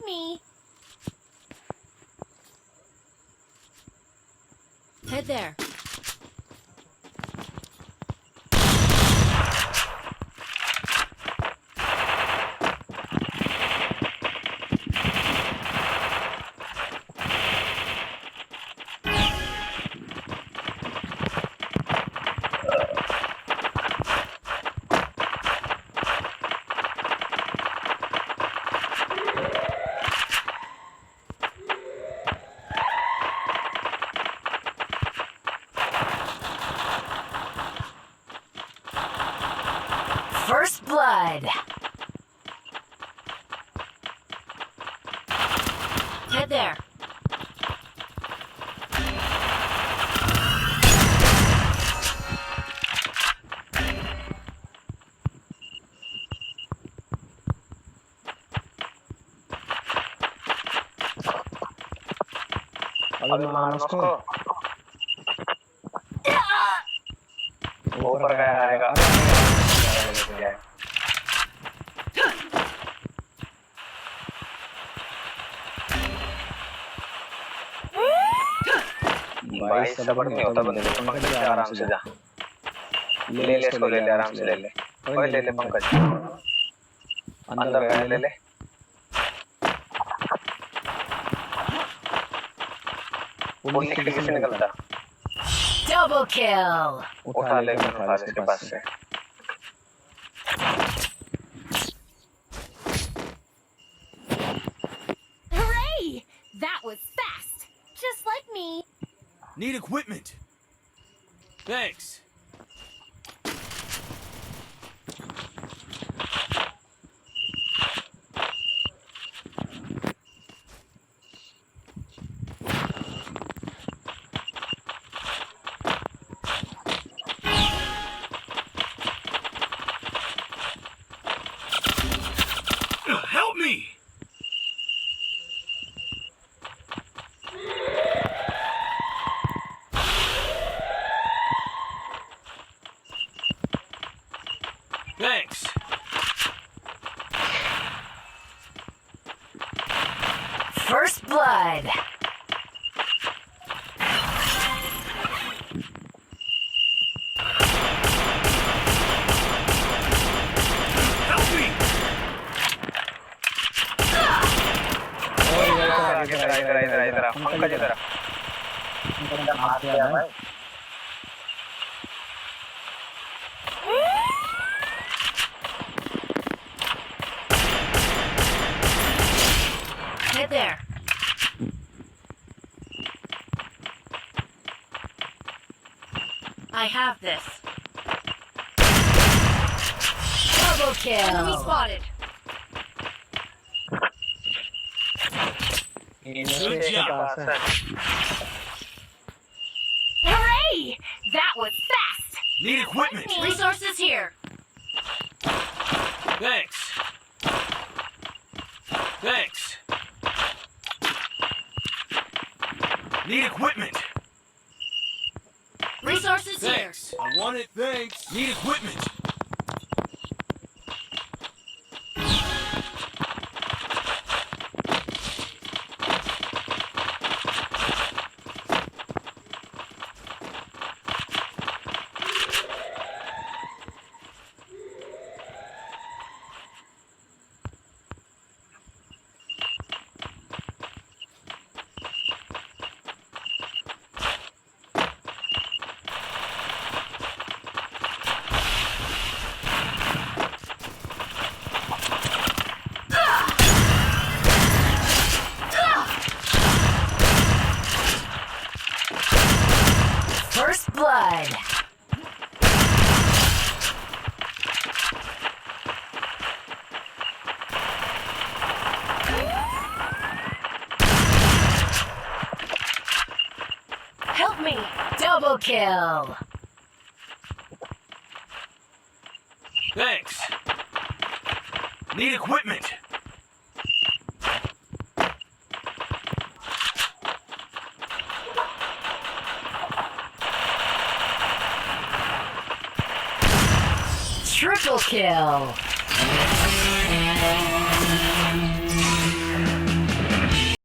me. Head there. First blood. Head there. अभी मानो उसको ऊपर का आएगा भाई सबर नहीं होता बंदे को पंकज जा आराम से जा ले ले इसको ले ले आराम से ले ले ओए ले ले पंकज अंदर गया ले ले पुलिस खिड़की से निकलता Double kill. उठा ले इसके पास से Hooray! That was fast. Just like me. Need equipment. Thanks. Help me! Thanks. First blood. Help me! इधर पंकज इधर मार दिया भाई Head there. I have this. Double kill. Enemy spotted. Good job. Hooray! That was fast. Need equipment. Resources here. Thanks. Thanks. Need equipment. Resources here. Thanks. I want it. Thanks. Need equipment. First blood. Help me. Double kill. Thanks. Need equipment. Triple kill.